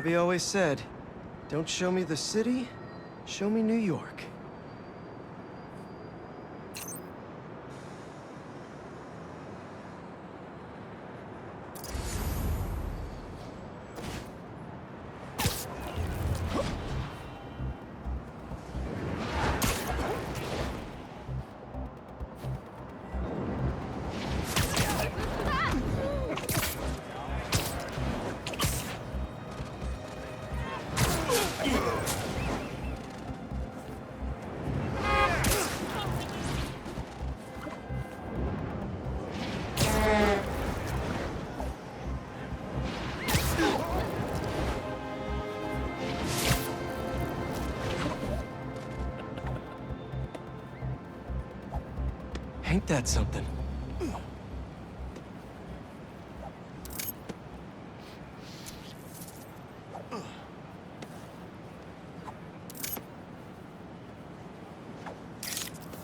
Robbie always said, don't show me the city, show me New York. Ain't that something?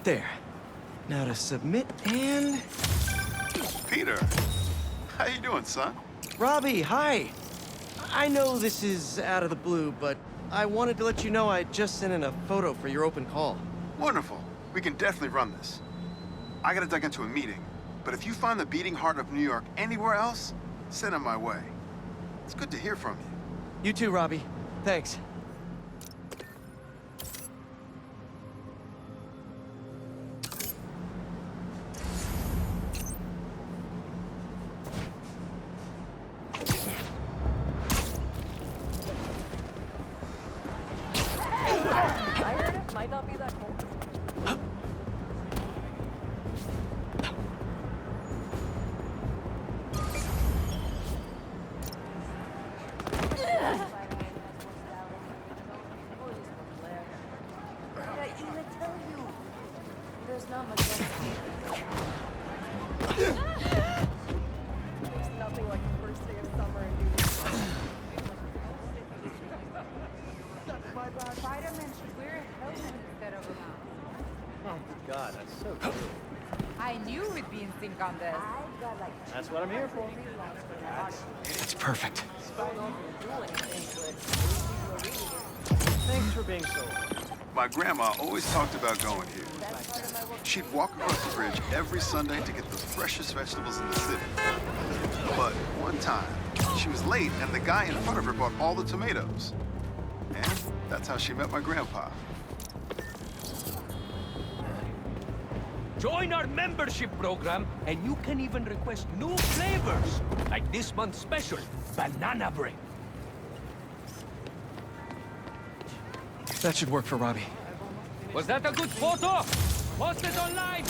There. Now to submit and... Peter! How you doing, son? Robbie, hi! I know this is out of the blue, but I wanted to let you know I just sent in a photo for your open call. Wonderful. We can definitely run this. I gotta duck into a meeting, but if you find the beating heart of New York anywhere else, send it my way. It's good to hear from you. You too, Robbie. Thanks. Might not be that cold. There's not much else. There's nothing like the first day of summer in New York. Spiderman should wear a helmet instead of a mask. Oh, God, that's so true. I knew we'd be in sync on this. That's what I'm here for. It's perfect. Thanks for being so... My grandma always talked about going here. She'd walk across the bridge every Sunday to get the freshest vegetables in the city. But one time, she was late and the guy in front of her bought all the tomatoes. And that's how she met my grandpa. Join our membership program, and you can even request new flavors, like this month's special, banana bread. That should work for Robbie. Was that a good photo? Post it online!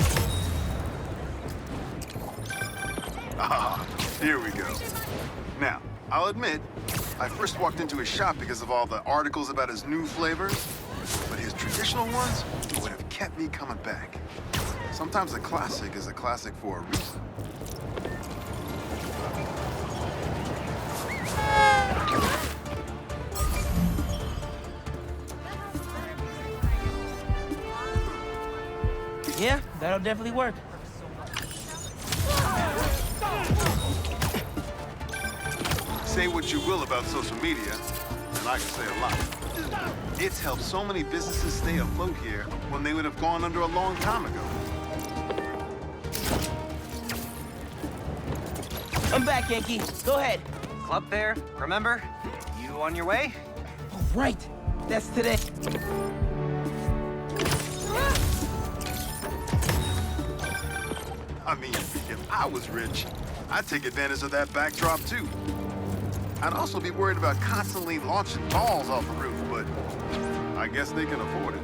Ah, here we go. Now, I'll admit, I first walked into his shop because of all the articles about his new flavors, but his traditional ones would have kept me coming back. Sometimes a classic is a classic for a reason. Yeah, that'll definitely work. Say what you will about social media, and I can say a lot. It's helped so many businesses stay afloat here when they would have gone under a long time ago. I'm back, Yankee. Go ahead. Club fair, remember? You on your way? Oh, right. That's today. I mean, if I was rich, I'd take advantage of that backdrop too. I'd also be worried about constantly launching balls off the roof, but I guess they can afford it.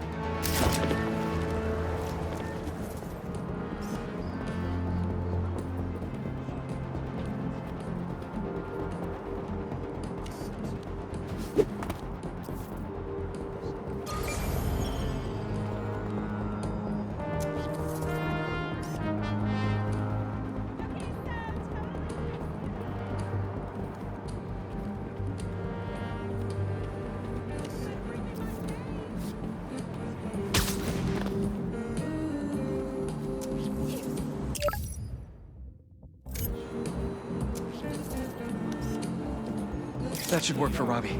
That should work for Robbie.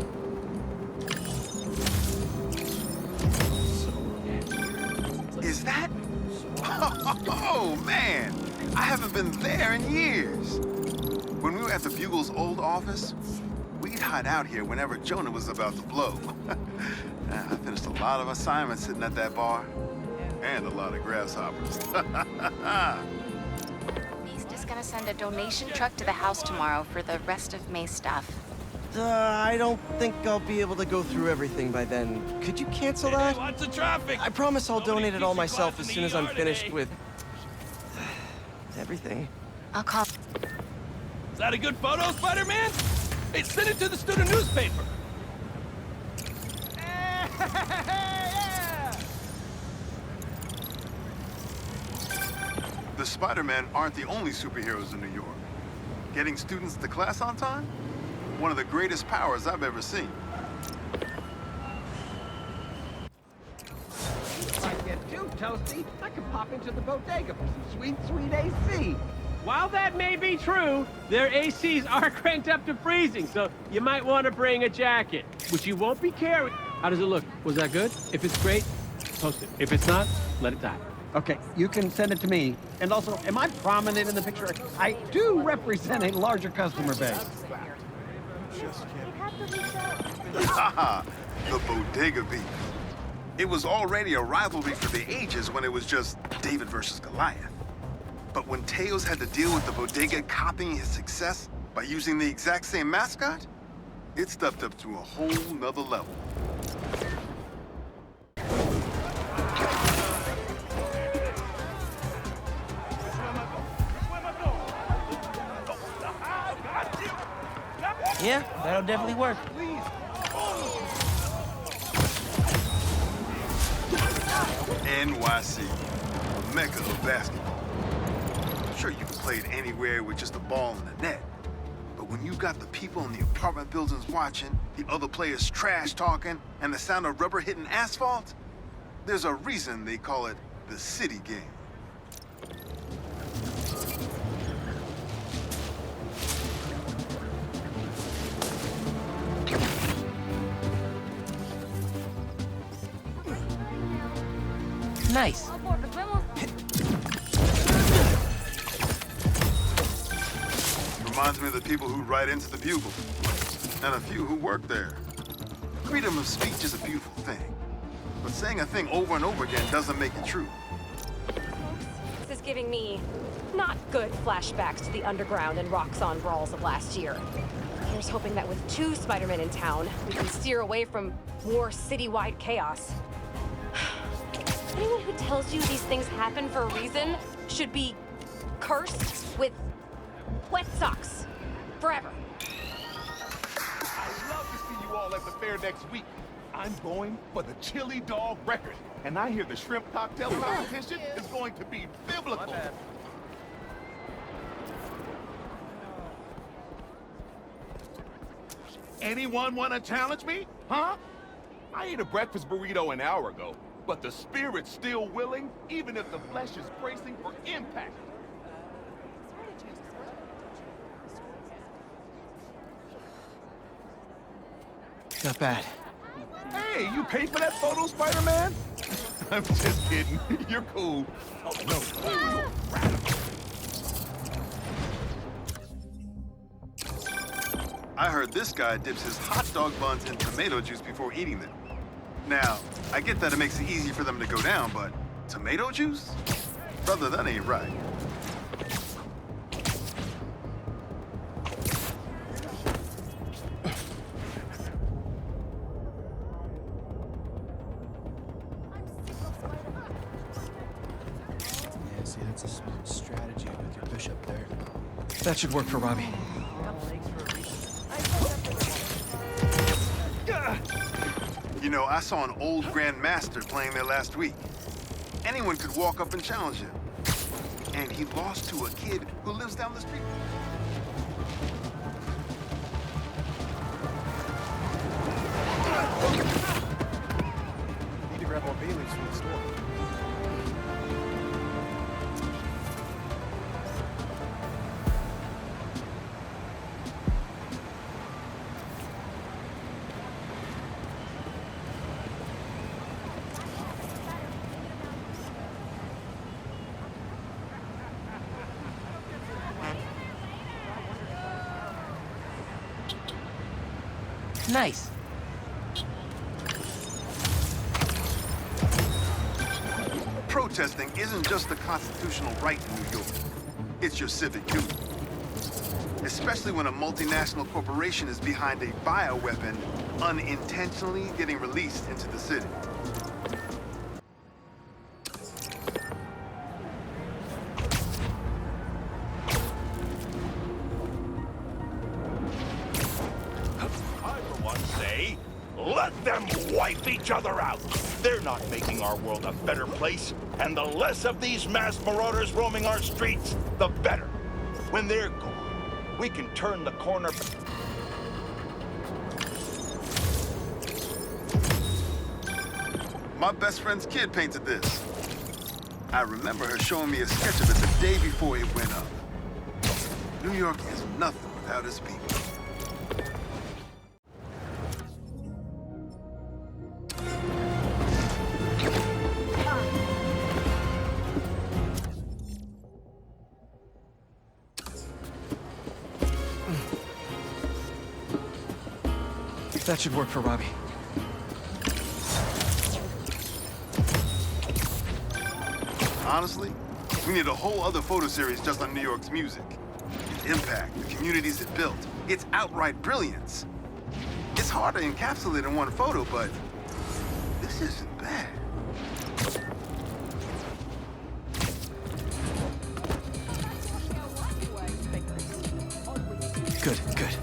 Is that? Oh, man! I haven't been there in years. When we were at the Bugle's old office, we'd hide out here whenever Jonah was about to blow. I finished a lot of assignments sitting at that bar. And a lot of grasshoppers. He's just gonna send a donation truck to the house tomorrow for the rest of May's stuff. I don't think I'll be able to go through everything by then. Could you cancel that? Lots of traffic. I promise I'll donate it all keeps you myself quiet as in soon the as I'm ER finished today. with everything. I'll call. Is that a good photo, Spider-Man? Hey, send it to the student newspaper. The Spider-Men aren't the only superheroes in New York. Getting students to class on time? One of the greatest powers I've ever seen. If I get too toasty, I can pop into the bodega for some sweet, sweet AC. While that may be true, their ACs are cranked up to freezing, so you might want to bring a jacket, which you won't be carrying. How does it look? Was that good? If it's great, post it. If it's not, let it die. Okay, you can send it to me. And also, am I prominent in the picture? I do represent a larger customer base. Haha, the bodega beef. It was already a rivalry for the ages when it was just David versus Goliath. But when Tails had to deal with the bodega copying his success by using the exact same mascot, it stepped up to a whole nother level. Yeah, that'll definitely work. NYC, a mecca of basketball. Sure, you can play it anywhere with just a ball and a net. But when you got the people in the apartment buildings watching, the other players trash talking, and the sound of rubber hitting asphalt, there's a reason they call it the city game. Nice. Reminds me of the people who write into the Bugle, and a few who work there. Freedom of speech is a beautiful thing, but saying a thing over and over again doesn't make it true. This is giving me not good flashbacks to the underground and Roxxon brawls of last year. Here's hoping that with 2 Spider-Men in town, we can steer away from more citywide chaos. Anyone who tells you these things happen for a reason should be cursed with wet socks forever. I'd love to see you all at the fair next week. I'm going for the chili dog record, and I hear the shrimp cocktail competition is going to be biblical. Anyone want to challenge me? Huh? I ate a breakfast burrito an hour ago, but the spirit's still willing, even if the flesh is bracing for impact. Not bad. Hey, you paid for that photo, Spider-Man? I'm just kidding. You're cool. Oh, no. I heard this guy dips his hot dog buns in tomato juice before eating them. Now, I get that it makes it easy for them to go down, but tomato juice? Brother, that ain't right. Yeah, see, that's a smart strategy with your bishop there. That should work for Robbie. You know, I saw an old Grand Master playing there last week. Anyone could walk up and challenge him. And he lost to a kid who lives down the street. Need to grab more bay leaves from the store. Nice. Protesting isn't just a constitutional right in New York. It's your civic duty. Especially when a multinational corporation is behind a bioweapon unintentionally getting released into the city. I, for one, say, let them wipe each other out. They're not making our world a better place, and the less of these mass marauders roaming our streets, the better. When they're gone, we can turn the corner. My best friend's kid painted this. I remember her showing me a sketch of it the day before it went up. New York is nothing without its people. That should work for Robbie. Honestly, we need a whole other photo series just on New York's music. Its impact, the communities it built, its outright brilliance. It's hard to encapsulate in one photo, but this isn't bad. Good, good.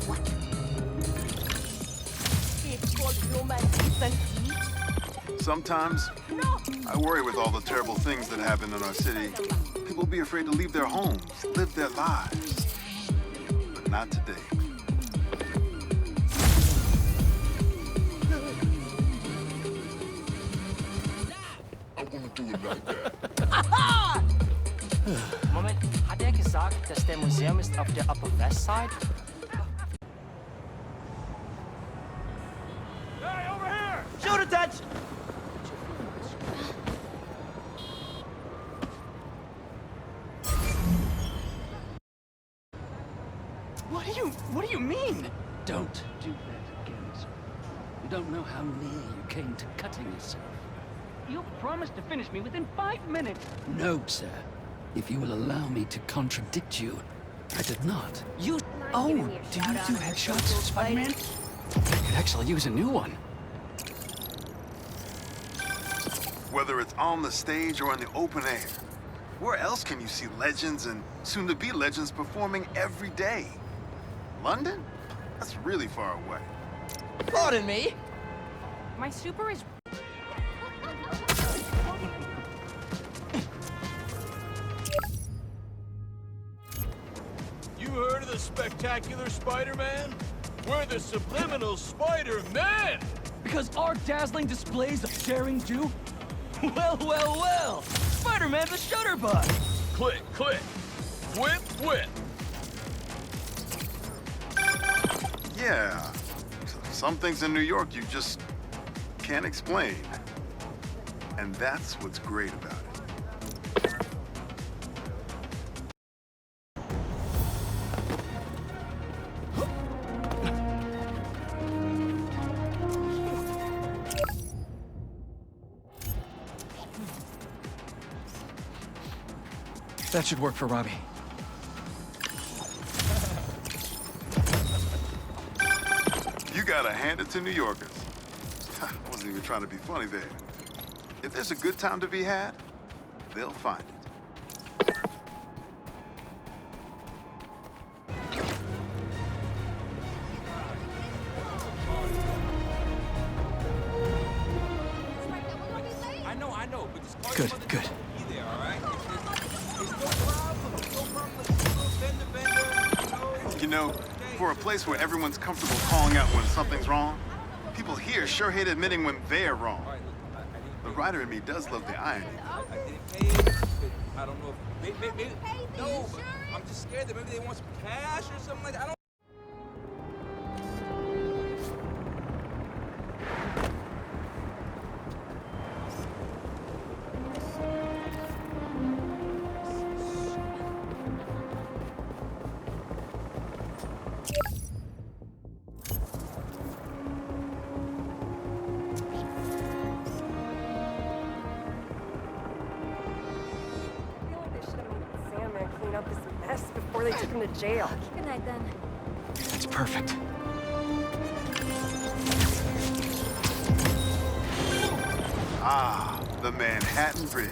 Sometimes, I worry with all the terrible things that happen in our city. People be afraid to leave their homes, live their lives. But not today. I won't do it like that. Moment, hat er gesagt, dass der Museum ist auf der Upper West Side? Hey, over here! Shoulder touch! What do you mean? Don't do that again, sir. You don't know how near you came to cutting yourself. You promised to finish me within 5 minutes. No, sir. If you will allow me to contradict you, I did not. You... Oh, do you do headshots, Spider-Man? I could actually use a new one. Whether it's on the stage or in the open air, where else can you see legends and soon-to-be legends performing every day? London? That's really far away. Pardon me? My super is... You heard of the spectacular Spider-Man? We're the subliminal Spider-Man! Because our dazzling displays of daring do? Well, well, well! Spider-Man's a shutterbug! Click, click. Whip, whip. Yeah. Some things in New York you just can't explain. And that's what's great about it. That should work for Robbie. You gotta hand it to New Yorkers. I wasn't even trying to be funny there. If there's a good time to be had, they'll find it. I know, but this car... Good, good. Be there, all right? It's no problem. No problem. Fender, bender. You know, for a place where everyone's comfortable calling out when something's wrong, people here sure hate admitting when they're wrong. The writer in me does love the irony. I didn't pay it, but I don't know if... Maybe no, but I'm just scared that maybe they want some cash or something like that. I don't... him to jail. Good night, then. That's perfect. Ah, the Manhattan Bridge.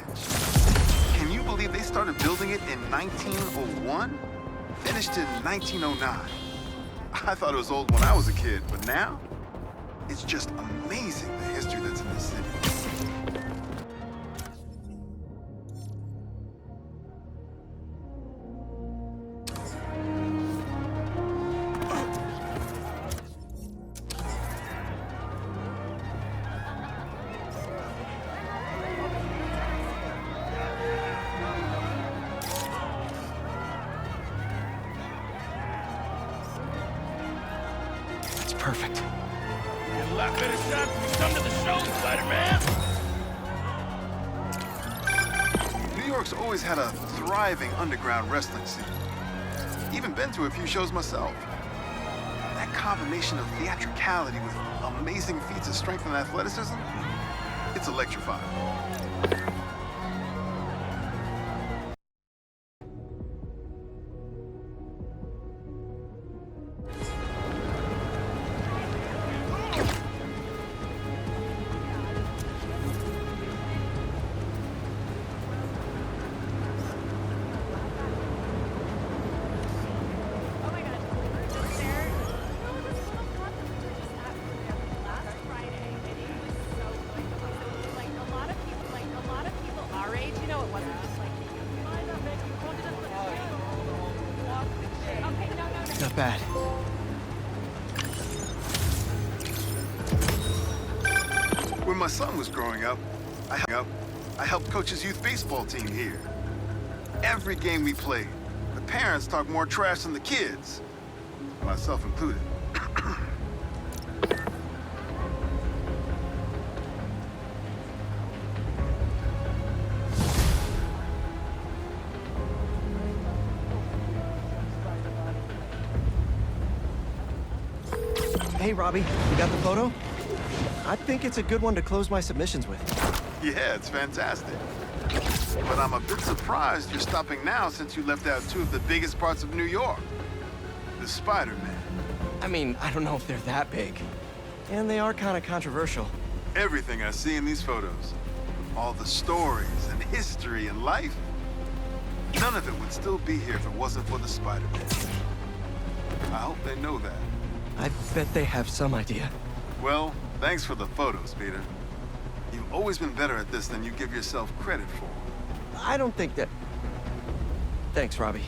Can you believe they started building it in 1901? Finished in 1909. I thought it was old when I was a kid, but now? It's just amazing the history that's in this city. That's perfect. Get a lot better shots when you come to the show, Spider-Man! New York's always had a thriving underground wrestling scene. Even been to a few shows myself. That combination of theatricality with amazing feats of strength and athleticism, it's electrifying. Not bad. When my son was growing up, I helped coach his youth baseball team here. Every game we played, the parents talked more trash than the kids, myself included. Hey, Robbie, you got the photo? I think it's a good one to close my submissions with. Yeah, it's fantastic. But I'm a bit surprised you're stopping now since you left out two of the biggest parts of New York. The Spider-Man. I mean, I don't know if they're that big. And they are kind of controversial. Everything I see in these photos, all the stories and history and life, none of it would still be here if it wasn't for the Spider-Man. I hope they know that. I bet they have some idea. Well, thanks for the photos, Peter. You've always been better at this than you give yourself credit for. I don't think that... Thanks, Robbie.